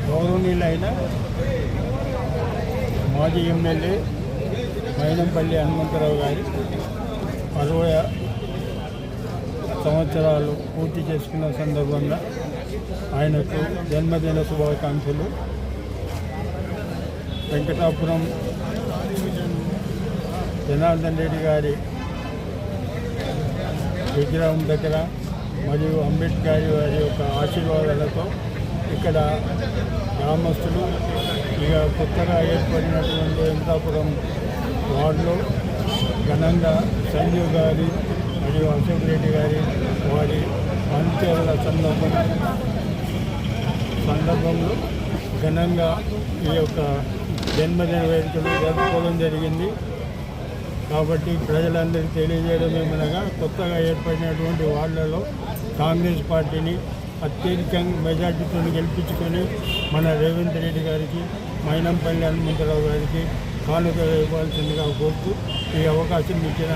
గౌరవనీయులైన మాజీ ఎమ్మెల్యే మైనంపల్లి హనుమంతరావు గారి 60 సంవత్సరాలు పూర్తి చేసుకున్న సందర్భంగా ఆయనకు జన్మదిన శుభాకాంక్షలు. వెంకటాపురం జనార్దన్ రెడ్డి గారి విగ్రహం దగ్గర మరియు అంబేద్కర్ వారి యొక్క ఆశీర్వాదాలతో ఇక్కడ గ్రామస్తులు ఇక కొత్తగా ఏర్పడినటువంటి వెంకటాపురం వార్డులో ఘనంగా సంజీవ్ గారి మరియు అశోక్ రెడ్డి గారి వారి అనుచరుల సందర్భంలో ఘనంగా ఈ యొక్క జన్మదిన వేడుకలు జరుపుకోవడం జరిగింది. కాబట్టి ప్రజలందరికీ తెలియజేయడం ఏమనగా కొత్తగా ఏర్పడినటువంటి వార్డులలో కాంగ్రెస్ పార్టీని అత్యధికంగా మెజార్టీతో గెలిపించుకొని మన రేవంత్ రెడ్డి గారికి మైనంపల్లి హనుమంతరావు గారికి కానుక ఇవ్వాల్సిందిగా కోరుతూ ఈ అవకాశం ఇచ్చిన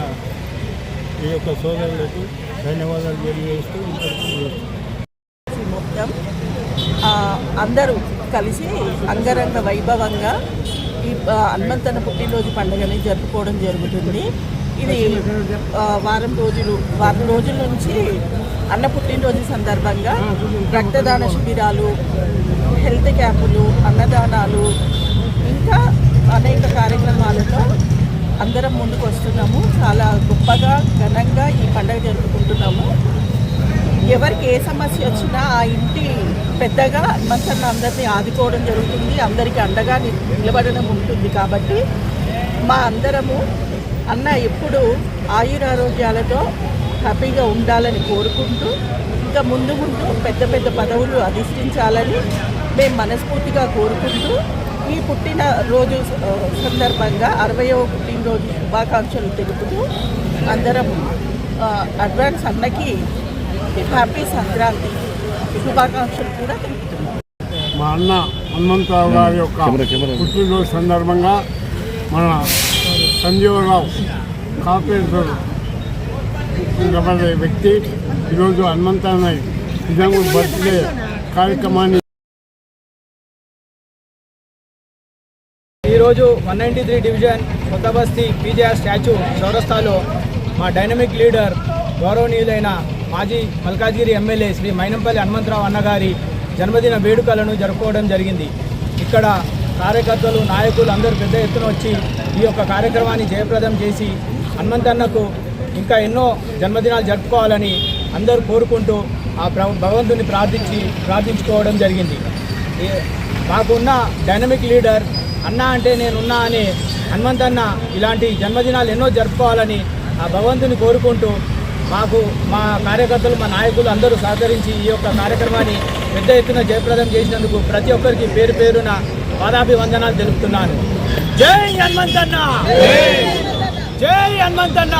ఈ యొక్క సోదరులకు ధన్యవాదాలు తెలియజేస్తూ మొత్తం అందరూ కలిసి అంగరంగ వైభవంగా ఈ హనుమంతన్న పుట్టినరోజు పండుగని జరుపుకోవడం జరుగుతుంది. ఇది వారం రోజుల నుంచి అన్న పుట్టినరోజు సందర్భంగా రక్తదాన శిబిరాలు, హెల్త్ క్యాంపులు, అన్నదానాలు ఇంకా అనేక కార్యక్రమాలతో అందరం ముందుకు వస్తున్నాము. చాలా గొప్పగా ఘనంగా ఈ పండుగ జరుపుకుంటున్నాము. ఎవరికి ఏ సమస్య వచ్చినా ఆ ఇంటి పెద్దగా హనుమంతన్న అందరినీ ఆదుకోవడం జరుగుతుంది, అందరికీ అండగా నిలబడడం ఉంటుంది. కాబట్టి మా అందరము అన్న ఎప్పుడు ఆయురారోగ్యాలతో హ్యాపీగా ఉండాలని కోరుకుంటూ ఇంకా ముందు పెద్ద పెద్ద పదవులు అధిష్ఠించాలని మేము మనస్ఫూర్తిగా కోరుకుంటూ ఈ పుట్టినరోజు సందర్భంగా 60వ పుట్టినరోజు శుభాకాంక్షలు తెలుపుతూ అందరం అడ్వాన్స్ అన్నకి హ్యాపీ సంక్రాంతి శుభాకాంక్షలు కూడా తెలుపుతున్నాం. మా అన్న హనుమంతరావు గారి యొక్క పుట్టినరోజు సందర్భంగా మన సంజీవరావు కార్పొరేటర్ వ్యక్తి ఈరోజు హనుమంతన్న నిజంగా బర్త్డే కార్యక్రమాన్ని ఈరోజు 193 డివిజన్ కొత్త బస్తీ పీజీఆర్ స్టాచ్యూ చౌరస్తాలో మా డైనమిక్ లీడర్ గౌరవనీయులైన మాజీ మల్కాజ్గిరి ఎమ్మెల్యే శ్రీ మైనంపల్లి హనుమంతరావు అన్నగారి జన్మదిన వేడుకలను జరుపుకోవడం జరిగింది. ఇక్కడ కార్యకర్తలు, నాయకులు అందరూ పెద్ద ఎత్తున వచ్చి ఈ యొక్క కార్యక్రమాన్ని జయప్రదం చేసి హనుమంతన్నకు ఇంకా ఎన్నో జన్మదినాలు జరుపుకోవాలని అందరూ కోరుకుంటూ ఆ భగవంతుని ప్రార్థించుకోవడం జరిగింది. మాకున్న డైనమిక్ లీడర్ అన్న అంటే నేనున్నా అనే హనుమంతన్న ఇలాంటి జన్మదినాలు ఎన్నో జరుపుకోవాలని ఆ భగవంతుని కోరుకుంటూ మా కార్యకర్తలు, మా నాయకులు అందరూ సహకరించి ఈ యొక్క కార్యక్రమాన్ని పెద్ద ఎత్తున జయప్రదం చేసినందుకు ప్రతి ఒక్కరికి పేరు పేరున పాదాభివందనాలు తెలుపుతున్నాను. జై హనుమంతన్న, జై హనుమంతన్న.